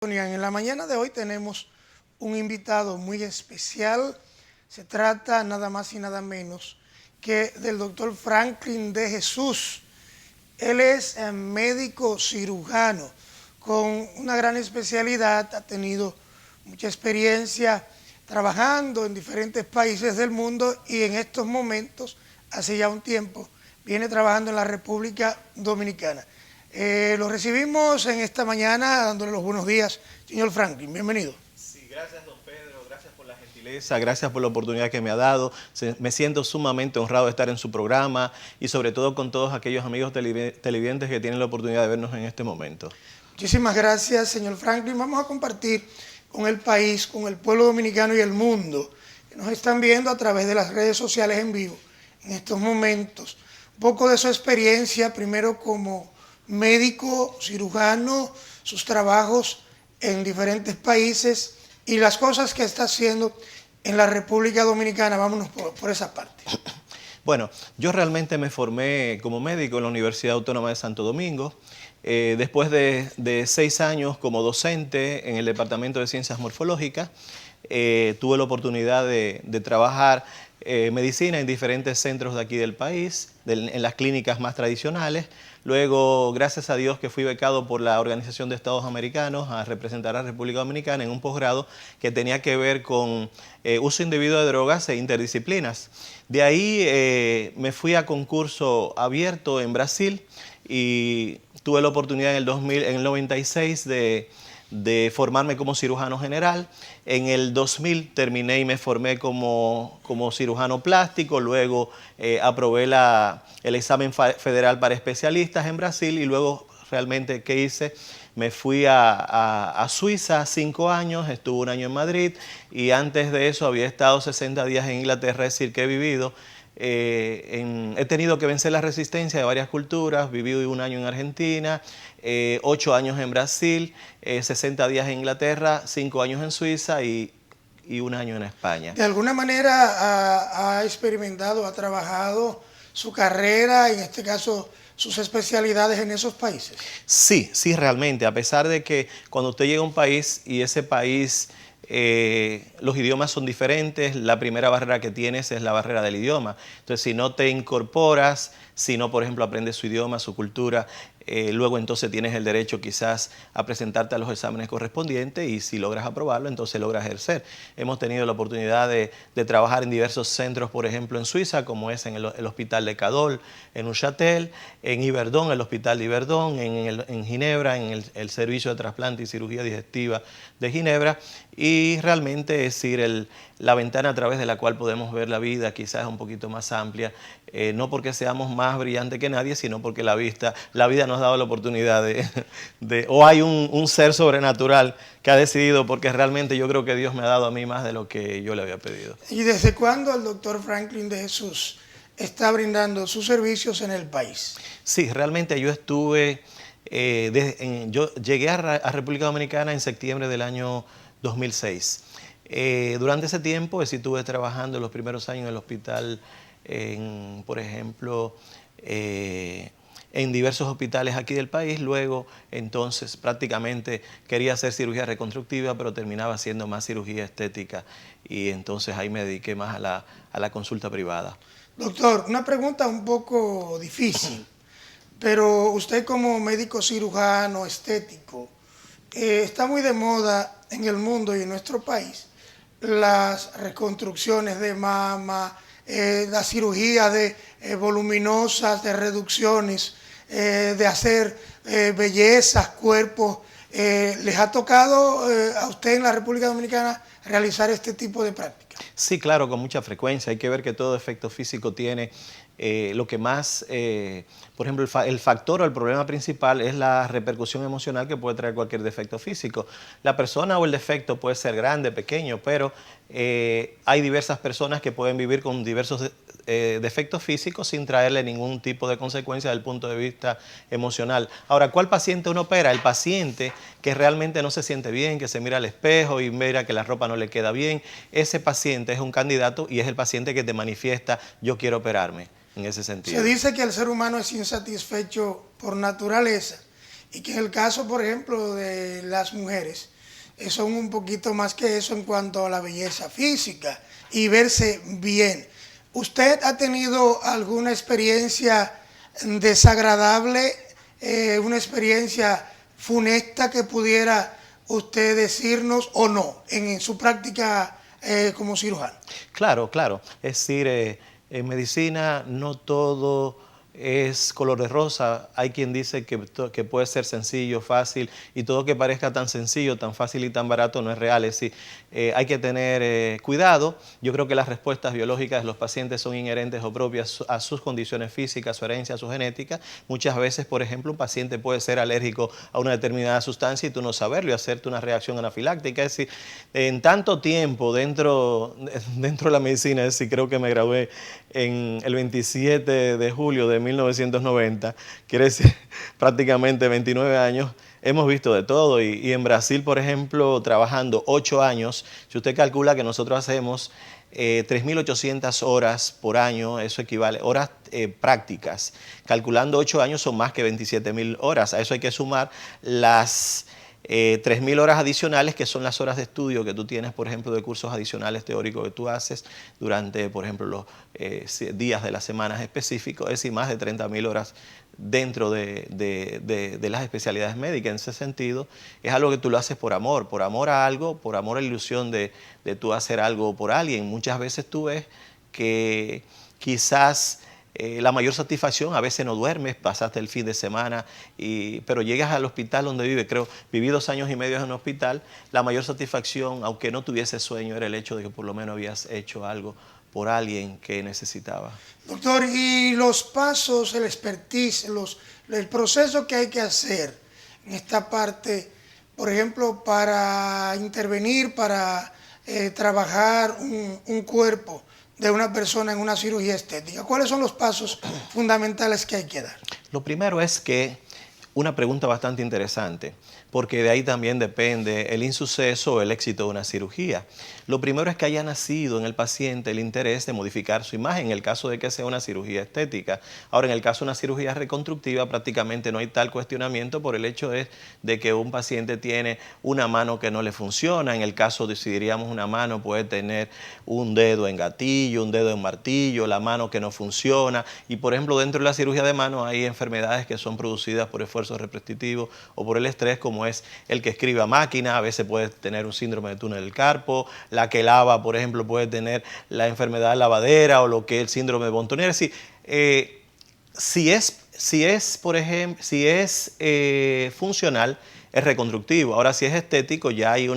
En la mañana de hoy tenemos un invitado muy especial. Se trata nada más y nada menos que del doctor Franklin de Jesús. Él es médico cirujano con una gran especialidad, ha tenido mucha experiencia trabajando en diferentes países del mundo y en estos momentos, hace ya un tiempo, viene trabajando en la República Dominicana. Lo recibimos en esta mañana dándole los buenos días, señor Franklin. Bienvenido. Sí, gracias, don Pedro. Gracias por la gentileza, gracias por la oportunidad que me ha dado. Me siento sumamente honrado de estar en su programa y sobre todo con todos aquellos amigos televidentes que tienen la oportunidad de vernos en este momento. Muchísimas gracias, señor Franklin. Vamos a compartir con el país, con el pueblo dominicano y el mundo que nos están viendo a través de las redes sociales en vivo en estos momentos. Un poco de su experiencia, primero como médico, cirujano, sus trabajos en diferentes países y las cosas que está haciendo en la República Dominicana. Vámonos por esa parte. Bueno, yo realmente me formé como médico en la Universidad Autónoma de Santo Domingo. Después de 6 años como docente en el Departamento de Ciencias Morfológicas, tuve la oportunidad de trabajar medicina en diferentes centros de aquí del país, en las clínicas más tradicionales. Luego, gracias a Dios que fui becado por la Organización de Estados Americanos a representar a la República Dominicana en un posgrado que tenía que ver con uso indebido de drogas e interdisciplinas. De ahí me fui a concurso abierto en Brasil y tuve la oportunidad en el 96 de formarme como cirujano general. En el 2000 terminé y me formé como cirujano plástico, luego aprobé el examen federal para especialistas en Brasil y luego realmente, ¿qué hice? Me fui a Suiza 5 años, estuve 1 año en Madrid y antes de eso había estado 60 días en Inglaterra, es decir, que he vivido. He tenido que vencer la resistencia de varias culturas, viví 1 año en Argentina, 8 años en Brasil, 60 días en Inglaterra, 5 años en Suiza y 1 año en España. ¿De alguna manera ha experimentado, ha trabajado su carrera, en este caso sus especialidades en esos países? Sí, sí, realmente, a pesar de que cuando usted llega a un país y ese país los idiomas son diferentes, la primera barrera que tienes es la barrera del idioma. Entonces, si no te incorporas, si no, por ejemplo, aprendes su idioma, su cultura, luego entonces tienes el derecho quizás a presentarte a los exámenes correspondientes y si logras aprobarlo, entonces logras ejercer. Hemos tenido la oportunidad de trabajar en diversos centros, por ejemplo, en Suiza, como es en el Hospital de Cadol, en Neuchâtel, en Yverdon, el Hospital de Yverdon, en Ginebra, en el Servicio de Trasplante y Cirugía Digestiva de Ginebra, y realmente es decir, la ventana a través de la cual podemos ver la vida quizás es un poquito más amplia, no porque seamos más brillantes que nadie, sino porque la vida nos ha dado la oportunidad o hay un ser sobrenatural que ha decidido, porque realmente yo creo que Dios me ha dado a mí más de lo que yo le había pedido. ¿Y desde cuándo el doctor Franklin de Jesús está brindando sus servicios en el país? Sí, realmente yo estuve, yo llegué a República Dominicana en septiembre del año 2006. Durante ese tiempo estuve trabajando los primeros años en el hospital, por ejemplo, en diversos hospitales aquí del país. Luego, entonces, prácticamente quería hacer cirugía reconstructiva, pero terminaba haciendo más cirugía estética y entonces ahí me dediqué más a la consulta privada. Doctor, una pregunta un poco difícil, pero usted como médico cirujano estético, está muy de moda en el mundo y en nuestro país las reconstrucciones de mama, la cirugía de voluminosas, de reducciones, de hacer bellezas, cuerpos. ¿Les ha tocado a usted en la República Dominicana realizar este tipo de prácticas? Sí, claro, con mucha frecuencia. Hay que ver que todo efecto físico tiene lo que más, por ejemplo, el factor o el problema principal es la repercusión emocional que puede traer cualquier defecto físico. La persona o el defecto puede ser grande, pequeño, pero hay diversas personas que pueden vivir con diversos defectos físicos sin traerle ningún tipo de consecuencia desde el punto de vista emocional. Ahora, ¿cuál paciente uno opera? El paciente que realmente no se siente bien, que se mira al espejo y mira que la ropa no le queda bien. Ese paciente es un candidato y es el paciente que te manifiesta: yo quiero operarme. En ese sentido. Se dice que el ser humano es insatisfecho por naturaleza y que en el caso, por ejemplo, de las mujeres, son un poquito más que eso en cuanto a la belleza física y verse bien. ¿Usted ha tenido alguna experiencia desagradable, una experiencia funesta que pudiera usted decirnos o no en su práctica como cirujano? Claro, claro. Es decir, en medicina no todo es color de rosa. Hay quien dice que puede ser sencillo, fácil, y todo que parezca tan sencillo, tan fácil y tan barato no es real. Es decir, hay que tener cuidado. Yo creo que las respuestas biológicas de los pacientes son inherentes o propias a sus condiciones físicas, su herencia, su genética. Muchas veces, por ejemplo, un paciente puede ser alérgico a una determinada sustancia y tú no saberlo y hacerte una reacción anafiláctica. Es decir, en tanto tiempo dentro de la medicina, es decir, creo que me gradué en el 27 de julio de 1990, quiere decir prácticamente 29 años, hemos visto de todo y en Brasil, por ejemplo, trabajando 8 años, si usted calcula que nosotros hacemos 3.800 horas por año, eso equivale, horas prácticas, calculando 8 años son más que 27.000 horas, a eso hay que sumar las 3.000 horas adicionales, que son las horas de estudio que tú tienes, por ejemplo, de cursos adicionales teóricos que tú haces durante, por ejemplo, los días de las semanas específicos, es decir, más de 30.000 horas dentro de las especialidades médicas. En ese sentido, es algo que tú lo haces por amor a algo, por amor a la ilusión de tú hacer algo por alguien. Muchas veces tú ves que quizás la mayor satisfacción, a veces no duermes, pasaste el fin de semana, pero llegas al hospital donde viví 2 años y medio en un hospital, la mayor satisfacción, aunque no tuviese sueño, era el hecho de que por lo menos habías hecho algo por alguien que necesitaba. Doctor, y los pasos, el expertise, el proceso que hay que hacer en esta parte, por ejemplo, para intervenir, para trabajar un cuerpo de una persona en una cirugía estética, ¿cuáles son los pasos fundamentales que hay que dar? Lo primero es que una pregunta bastante interesante, porque de ahí también depende el insuceso o el éxito de una cirugía. Lo primero es que haya nacido en el paciente el interés de modificar su imagen, en el caso de que sea una cirugía estética. Ahora, en el caso de una cirugía reconstructiva, prácticamente no hay tal cuestionamiento por el hecho de que un paciente tiene una mano que no le funciona. En el caso de, si diríamos una mano, puede tener un dedo en gatillo, un dedo en martillo, la mano que no funciona. Y, por ejemplo, dentro de la cirugía de mano hay enfermedades que son producidas por esfuerzo repetitivo o por el estrés, como es el que escribe a máquina. A veces puede tener un síndrome de túnel del carpo. La que lava, por ejemplo, puede tener la enfermedad lavadera o lo que es el síndrome de Bontonnier. Es decir, si es funcional, es reconstructivo. Ahora, si es estético, ya hay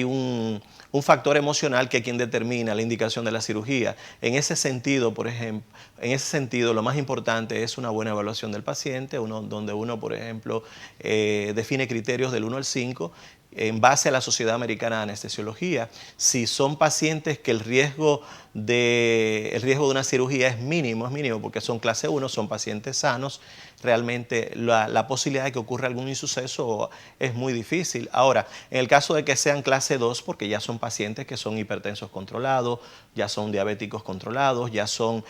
un factor emocional que es quien determina la indicación de la cirugía. En ese sentido, por ejemplo, lo más importante es una buena evaluación del paciente, donde uno, por ejemplo, define criterios del 1 al 5 en base a la Sociedad Americana de Anestesiología. Si son pacientes que el riesgo de una cirugía es mínimo porque son clase 1, son pacientes sanos, realmente la posibilidad de que ocurra algún insuceso es muy difícil. Ahora, en el caso de que sean clase 2, porque ya son pacientes que son hipertensos controlados, ya son diabéticos controlados, ya son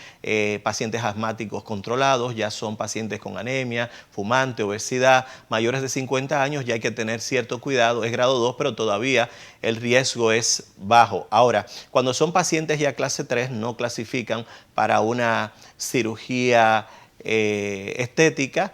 pacientes asmáticos controlados, ya son pacientes con anemia, fumante, obesidad, mayores de 50 años, ya hay que tener cierto cuidado. Es grado 2, pero todavía el riesgo es bajo. Ahora, cuando son pacientes ya clase 3, no clasifican para una cirugía estética.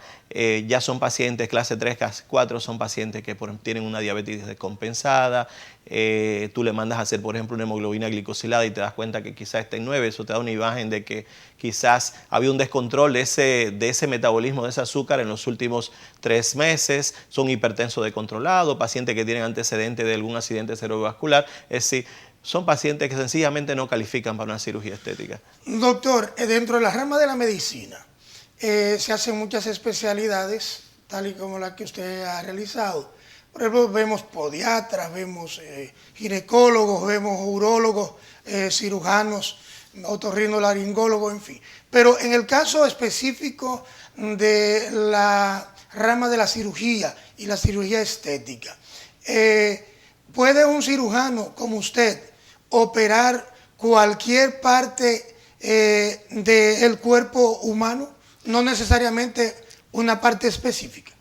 Ya son pacientes clase 3, clase 4, son pacientes que tienen una diabetes descompensada. Tú le mandas a hacer, por ejemplo, una hemoglobina glicosilada y te das cuenta que quizás está en 9, eso te da una imagen de que quizás había un descontrol de ese metabolismo de ese azúcar en los últimos 3 meses, son hipertensos descontrolados, pacientes que tienen antecedentes de algún accidente cerebrovascular, es decir, son pacientes que sencillamente no califican para una cirugía estética. Doctor, dentro de la rama de la medicina, se hacen muchas especialidades, tal y como la que usted ha realizado. Por ejemplo, vemos podiatras, vemos ginecólogos, vemos urólogos, cirujanos, otorrinolaringólogos, en fin. Pero en el caso específico de la rama de la cirugía y la cirugía estética, ¿puede un cirujano como usted operar cualquier parte del cuerpo humano? No necesariamente una parte específica.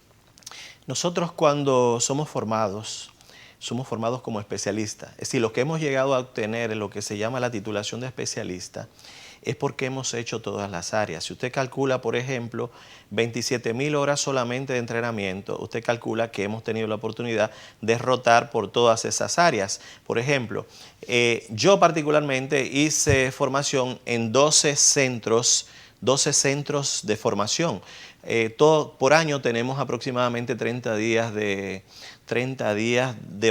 Nosotros cuando somos formados como especialistas. Es decir, lo que hemos llegado a obtener en lo que se llama la titulación de especialista es porque hemos hecho todas las áreas. Si usted calcula, por ejemplo, 27.000 horas solamente de entrenamiento, usted calcula que hemos tenido la oportunidad de rotar por todas esas áreas. Por ejemplo, yo particularmente hice formación en 12 centros de formación. Por año tenemos aproximadamente 30 días de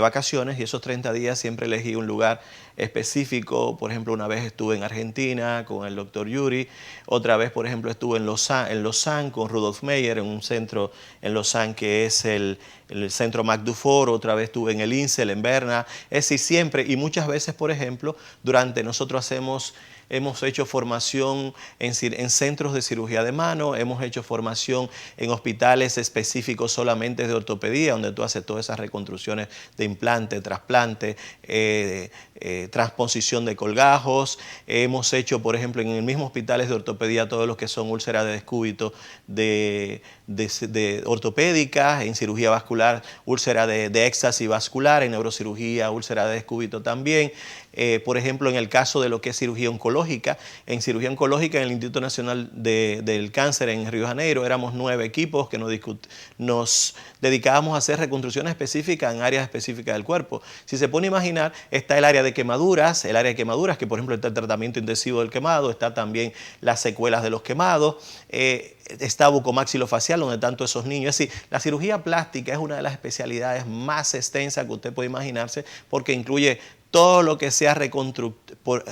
vacaciones, y esos 30 días siempre elegí un lugar específico. Por ejemplo, una vez estuve en Argentina con el doctor Yuri, otra vez, por ejemplo, estuve en Lausanne con Rudolf Meyer, en un centro en Lausanne que es el centro Mac Dufour, otra vez estuve en el INSEL, en Berna. Es decir, siempre y muchas veces, por ejemplo, nosotros hemos hecho formación en centros de cirugía de mano, hemos hecho formación en hospitales específicos solamente de ortopedia, donde tú haces todas esas reconstrucciones de implante, trasplante, transposición de colgajos. Hemos hecho, por ejemplo, en el mismo hospitales de ortopedia, todos los que son úlceras de descúbito de ortopédicas, en cirugía vascular, úlcera de éxtasis vascular, en neurocirugía, úlcera de descúbito también. Por ejemplo, en el caso de lo que es cirugía oncológica, en el Instituto Nacional del Cáncer en Río de Janeiro, éramos 9 equipos que nos dedicábamos a hacer reconstrucciones específicas en áreas específicas del cuerpo. Si se pone a imaginar, está el área de quemaduras, que por ejemplo está el tratamiento intensivo del quemado, está también las secuelas de los quemados, está bucomaxilofacial, donde tanto esos niños. Es decir, la cirugía plástica es una de las especialidades más extensas que usted puede imaginarse, porque incluye todo lo que sea reconstrucción por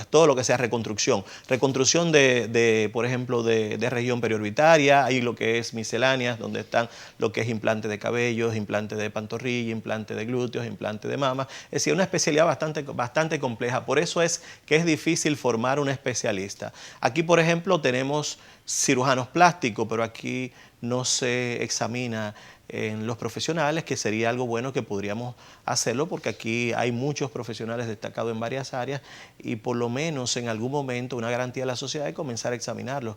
ejemplo, de región periorbitaria, hay lo que es misceláneas, donde están lo que es implante de cabellos, implante de pantorrilla, implante de glúteos, implante de mama. Es decir, una especialidad bastante compleja. Por eso es que es difícil formar un especialista. Aquí, por ejemplo, tenemos cirujanos plásticos, pero aquí no se examina en los profesionales, que sería algo bueno que podríamos hacerlo, porque aquí hay muchos profesionales destacados en varias áreas, y por lo menos en algún momento una garantía de la sociedad de comenzar a examinarlos.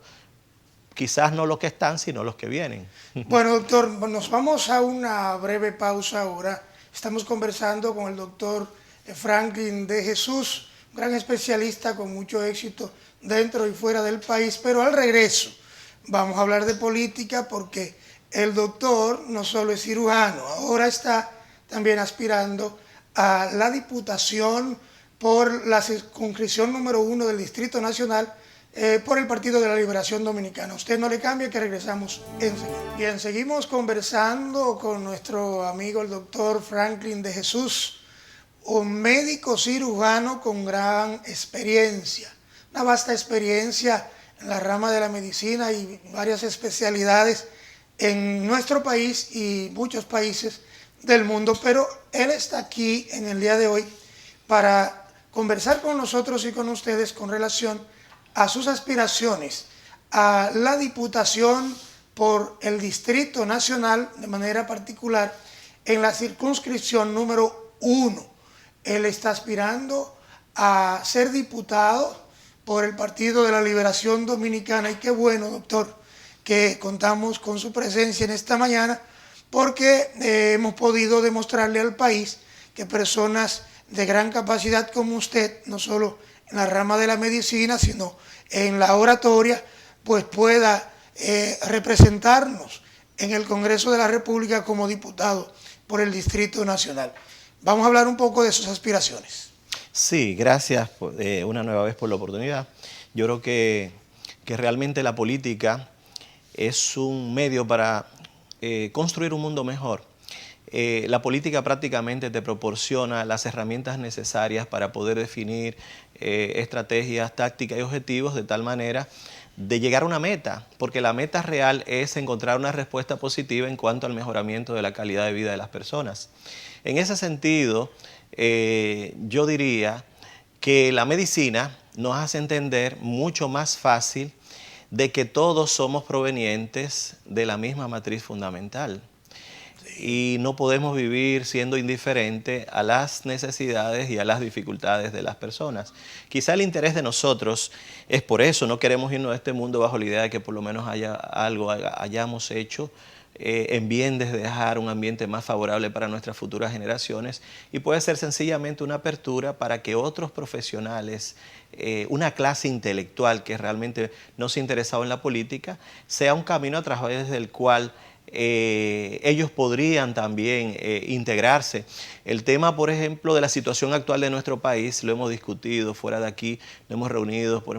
Quizás no los que están, sino los que vienen. Bueno, doctor, nos vamos a una breve pausa ahora. Estamos conversando con el doctor Franklin de Jesús, un gran especialista con mucho éxito dentro y fuera del país, pero al regreso vamos a hablar de política, porque el doctor no solo es cirujano, ahora está también aspirando a la diputación por la circunscripción número 1 del Distrito Nacional por el Partido de la Liberación Dominicana. Usted no le cambie, que regresamos enseguida. Bien, seguimos conversando con nuestro amigo el doctor Franklin de Jesús, un médico cirujano con gran experiencia, una vasta experiencia en la rama de la medicina y varias especialidades en nuestro país y muchos países del mundo, pero él está aquí en el día de hoy para conversar con nosotros y con ustedes con relación a sus aspiraciones a la diputación por el Distrito Nacional, de manera particular en la circunscripción número 1. Él está aspirando a ser diputado por el Partido de la Liberación Dominicana, y qué bueno, doctor, que contamos con su presencia en esta mañana, porque hemos podido demostrarle al país que personas de gran capacidad como usted, no solo en la rama de la medicina, sino en la oratoria, pues pueda representarnos en el Congreso de la República como diputado por el Distrito Nacional. Vamos a hablar un poco de sus aspiraciones. Sí, gracias una nueva vez por la oportunidad. Yo creo que realmente la política es un medio para construir un mundo mejor. La política prácticamente te proporciona las herramientas necesarias para poder definir estrategias, tácticas y objetivos de tal manera de llegar a una meta, porque la meta real es encontrar una respuesta positiva en cuanto al mejoramiento de la calidad de vida de las personas. En ese sentido, yo diría que la medicina nos hace entender mucho más fácil de que todos somos provenientes de la misma matriz fundamental. Y no podemos vivir siendo indiferentes a las necesidades y a las dificultades de las personas. Quizá el interés de nosotros es por eso, no queremos irnos de este mundo bajo la idea de que por lo menos hayamos hecho en bien de dejar un ambiente más favorable para nuestras futuras generaciones, y puede ser sencillamente una apertura para que otros profesionales, una clase intelectual que realmente no se ha interesado en la política, sea un camino a través del cual ellos podrían también integrarse. El tema, por ejemplo, de la situación actual de nuestro país, lo hemos discutido fuera de aquí, lo hemos reunido por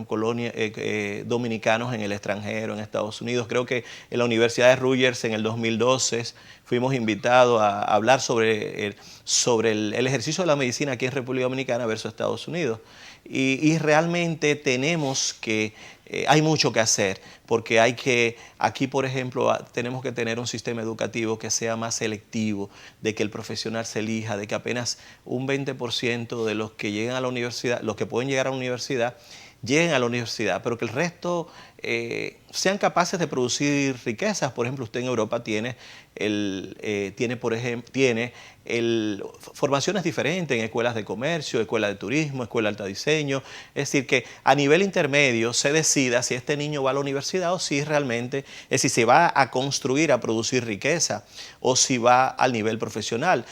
dominicanos en el extranjero, en Estados Unidos. Creo que en la Universidad de Rutgers en el 2012 fuimos invitados a hablar sobre el ejercicio de la medicina aquí en República Dominicana versus Estados Unidos. Y realmente tenemos que, hay mucho que hacer, porque aquí por ejemplo, tenemos que tener un sistema educativo que sea más selectivo, de que el profesional se elija, de que apenas un 20% de los que llegan a la universidad, los que pueden llegar a la universidad, lleguen a la universidad, pero que el resto sean capaces de producir riquezas. Por ejemplo, usted en Europa tiene formaciones diferentes en escuelas de comercio, escuelas de turismo, escuela de alto diseño. Es decir, que a nivel intermedio se decida si este niño va a la universidad o si realmente, es decir, si va a construir, a producir riqueza, o si va al nivel profesional.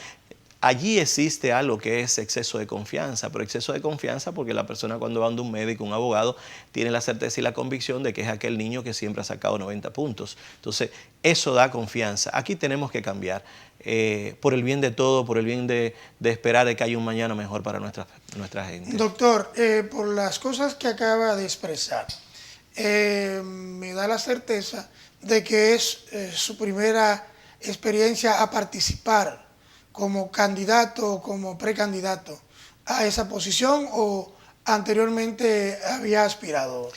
Allí existe algo que es exceso de confianza, pero exceso de confianza porque la persona, cuando va donde un médico, un abogado, tiene la certeza y la convicción de que es aquel niño que siempre ha sacado 90 puntos. Entonces, eso da confianza. Aquí tenemos que cambiar, por el bien de todo, por el bien de esperar de que haya un mañana mejor para nuestra gente. Doctor, por las cosas que acaba de expresar, me da la certeza de que es su primera experiencia a participar como candidato o como precandidato a esa posición, o anteriormente había aspirado.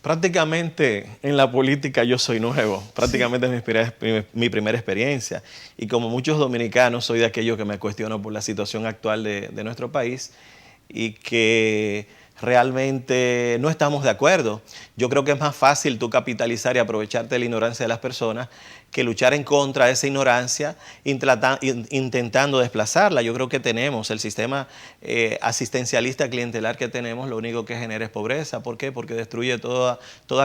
Prácticamente en la política yo soy nuevo, prácticamente es mi primera experiencia, y como muchos dominicanos soy de aquellos que me cuestiono por la situación actual de nuestro país y que realmente no estamos de acuerdo. Yo creo que es más fácil tú capitalizar y aprovecharte de la ignorancia de las personas que luchar en contra de esa ignorancia intentando desplazarla. Yo creo que tenemos el sistema asistencialista clientelar que tenemos, lo único que genera es pobreza. ¿Por qué? Porque destruye toda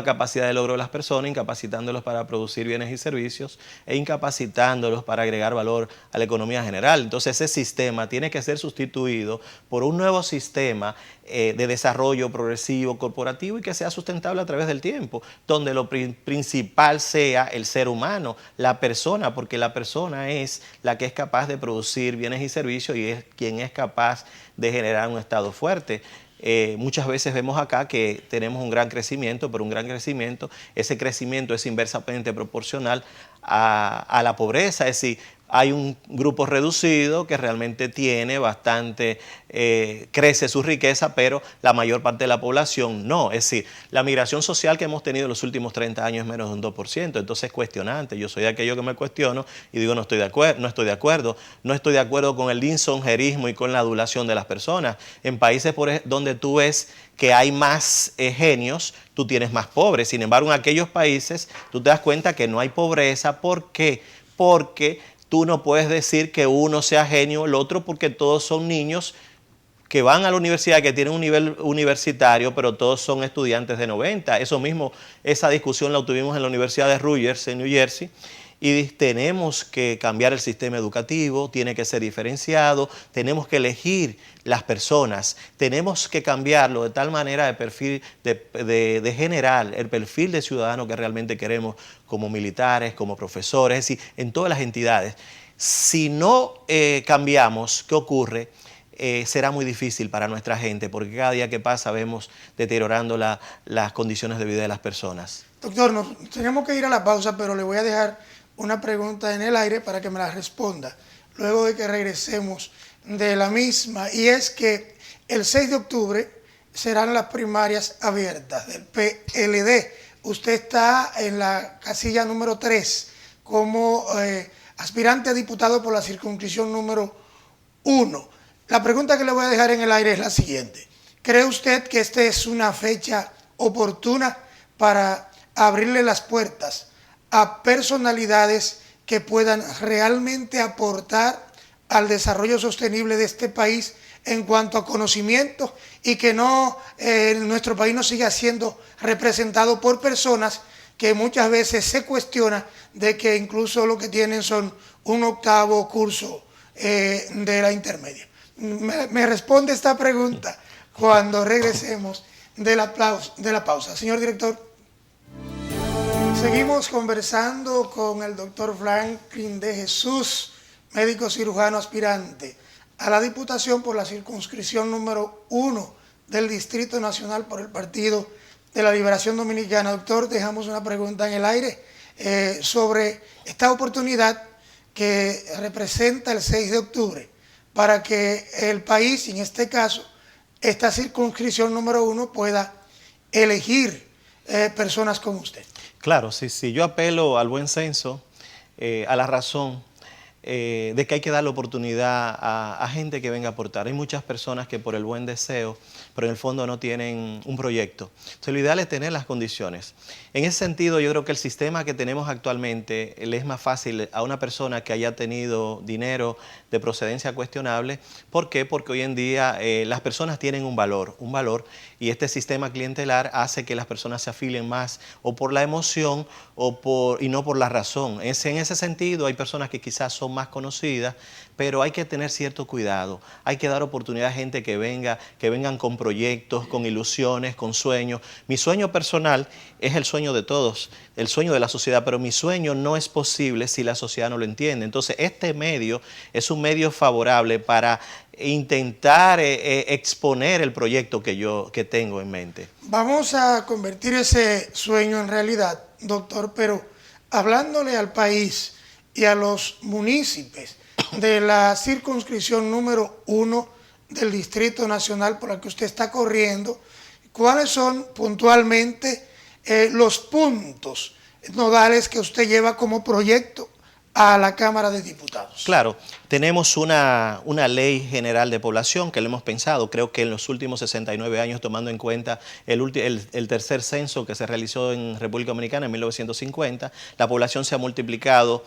capacidad de logro de las personas, incapacitándolos para producir bienes y servicios e incapacitándolos para agregar valor a la economía general. Entonces ese sistema tiene que ser sustituido por un nuevo sistema de desarrollo progresivo, corporativo, y que sea sustentable a través del tiempo, donde lo principal sea el ser humano, la persona, porque la persona es la que es capaz de producir bienes y servicios y es quien es capaz de generar un Estado fuerte. Muchas veces vemos acá que tenemos un gran crecimiento, pero un gran crecimiento, ese crecimiento es inversamente proporcional a la pobreza. Es decir, hay un grupo reducido que realmente tiene bastante, crece su riqueza, pero la mayor parte de la población no. Es decir, la migración social que hemos tenido en los últimos 30 años es menos de un 2%, entonces es cuestionante. Yo soy de aquello que me cuestiono y digo no estoy de acuerdo con el lisonjerismo y con la adulación de las personas. En países donde tú ves que hay más genios, tú tienes más pobres. Sin embargo, en aquellos países tú te das cuenta que no hay pobreza. ¿Por qué? Porque tú no puedes decir que uno sea genio o el otro, porque todos son niños que van a la universidad, que tienen un nivel universitario, pero todos son estudiantes de 90. Eso mismo, esa discusión la tuvimos en la Universidad de Rutgers, en New Jersey, y tenemos que cambiar el sistema educativo, tiene que ser diferenciado, tenemos que elegir las personas, tenemos que cambiarlo de tal manera de perfil, de generar el perfil de ciudadano que realmente queremos, como militares, como profesores, es decir, en todas las entidades. Si no cambiamos, ¿qué ocurre? Será muy difícil para nuestra gente, porque cada día que pasa vemos deteriorando las condiciones de vida de las personas. Doctor, nos tenemos que ir a la pausa, pero le voy a dejar una pregunta en el aire para que me la responda luego de que regresemos de la misma, y es que el 6 de octubre serán las primarias abiertas del PLD. Usted está en la casilla número 3 como aspirante a diputado por la circunscripción número 1. La pregunta que le voy a dejar en el aire es la siguiente: ¿cree usted que esta es una fecha oportuna para abrirle las puertas a personalidades que puedan realmente aportar al desarrollo sostenible de este país en cuanto a conocimiento, y que no nuestro país no siga siendo representado por personas que muchas veces se cuestiona de que incluso lo que tienen son un octavo curso de la intermedia. Me responde esta pregunta cuando regresemos de la pausa. Señor director. Seguimos conversando con el doctor Franklin de Jesús, médico cirujano aspirante a la Diputación por la circunscripción número 1 del Distrito Nacional por el Partido de la Liberación Dominicana. Doctor, dejamos una pregunta en el aire sobre esta oportunidad que representa el 6 de octubre para que el país, en este caso, esta circunscripción número 1, pueda elegir personas como usted. Claro, sí. Yo apelo al buen senso, a la razón, de que hay que dar la oportunidad a gente que venga a aportar. Hay muchas personas que por el buen deseo, pero en el fondo no tienen un proyecto. Entonces lo ideal es tener las condiciones. En ese sentido, yo creo que el sistema que tenemos actualmente le es más fácil a una persona que haya tenido dinero de procedencia cuestionable. ¿Por qué? Porque hoy en día las personas tienen un valor, y este sistema clientelar hace que las personas se afilien más o por la emoción y no por la razón. En ese sentido, hay personas que quizás son más conocidas, pero hay que tener cierto cuidado. Hay que dar oportunidad a gente que vengan con proyectos, con ilusiones, con sueños. Mi sueño personal es el sueño de todos, el sueño de la sociedad, pero mi sueño no es posible si la sociedad no lo entiende. Entonces, este medio es un medio favorable para intentar exponer el proyecto que tengo en mente. Vamos a convertir ese sueño en realidad, doctor, pero hablándole al país y a los municipios de la circunscripción número 1 del Distrito Nacional por la que usted está corriendo, ¿cuáles son puntualmente los puntos nodales que usted lleva como proyecto a la Cámara de Diputados? Claro, tenemos una ley general de población que lo hemos pensado, creo que en los últimos 69 años, tomando en cuenta el tercer censo que se realizó en República Dominicana en 1950, la población se ha multiplicado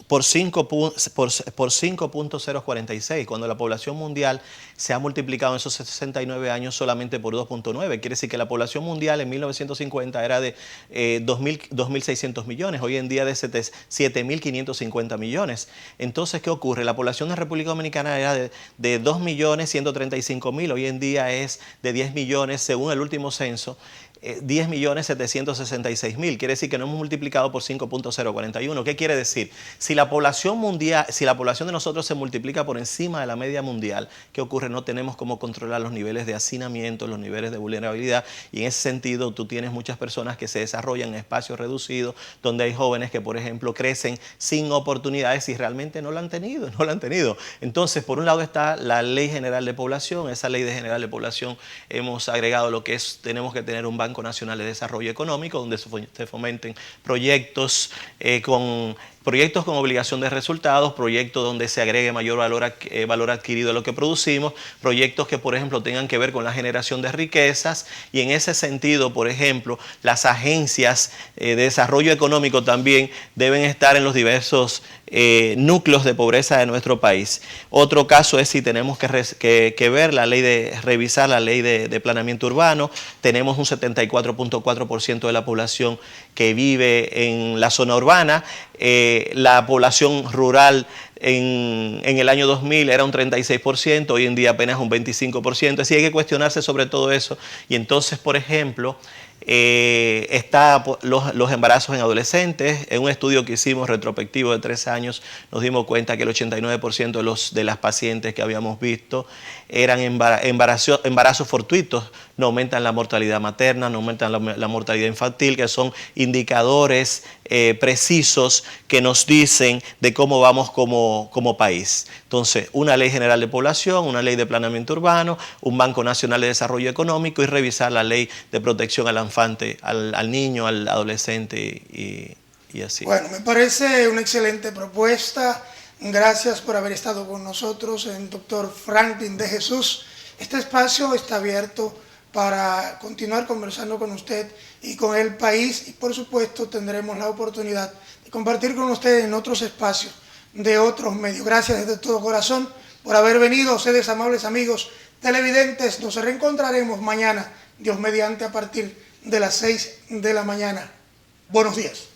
por 5.046, cuando la población mundial se ha multiplicado en esos 69 años solamente por 2.9. Quiere decir que la población mundial en 1950 era de 2.600 millones, hoy en día de 7.550 millones. Entonces, ¿qué ocurre? La población de República Dominicana era de 2.135.000, hoy en día es de 10 millones, según el último censo. 10.766.000, quiere decir que no hemos multiplicado por 5.041. ¿Qué quiere decir? Si la población mundial, si la población de nosotros se multiplica por encima de la media mundial, ¿qué ocurre? No tenemos cómo controlar los niveles de hacinamiento, los niveles de vulnerabilidad, y en ese sentido tú tienes muchas personas que se desarrollan en espacios reducidos, donde hay jóvenes que, por ejemplo, crecen sin oportunidades y realmente no lo han tenido. Entonces, por un lado está la Ley General de Población. Esa Ley General de Población hemos agregado lo que es, tenemos que tener un Banco Nacional de Desarrollo Económico, donde se fomenten proyectos con obligación de resultados, proyectos donde se agregue mayor valor adquirido a lo que producimos, proyectos que, por ejemplo, tengan que ver con la generación de riquezas, y en ese sentido, por ejemplo, las agencias de desarrollo económico también deben estar en los diversos núcleos de pobreza de nuestro país. Otro caso es si tenemos que ver revisar la ley de planeamiento urbano. Tenemos un 74.4% de la población que vive en la zona urbana. La población rural en el año 2000 era un 36%, hoy en día apenas un 25%. Así hay que cuestionarse sobre todo eso. Y entonces, por ejemplo, está los embarazos en adolescentes. En un estudio que hicimos retrospectivo de 3 años, nos dimos cuenta que el 89% de las pacientes que habíamos visto eran embarazos fortuitos. No aumentan la mortalidad materna, no aumentan la mortalidad infantil, que son indicadores precisos que nos dicen de cómo vamos como país. Entonces, una ley general de población, una ley de planeamiento urbano, un Banco Nacional de Desarrollo Económico, y revisar la ley de protección al infante, al niño, al adolescente y así. Bueno, me parece una excelente propuesta. Gracias por haber estado con nosotros, el doctor Franklin de Jesús. Este espacio está abierto para continuar conversando con usted y con el país, y por supuesto tendremos la oportunidad de compartir con usted en otros espacios de otros medios. Gracias de todo corazón por haber venido, ustedes amables amigos televidentes. Nos reencontraremos mañana, Dios mediante, a partir de las 6 de la mañana. Buenos días.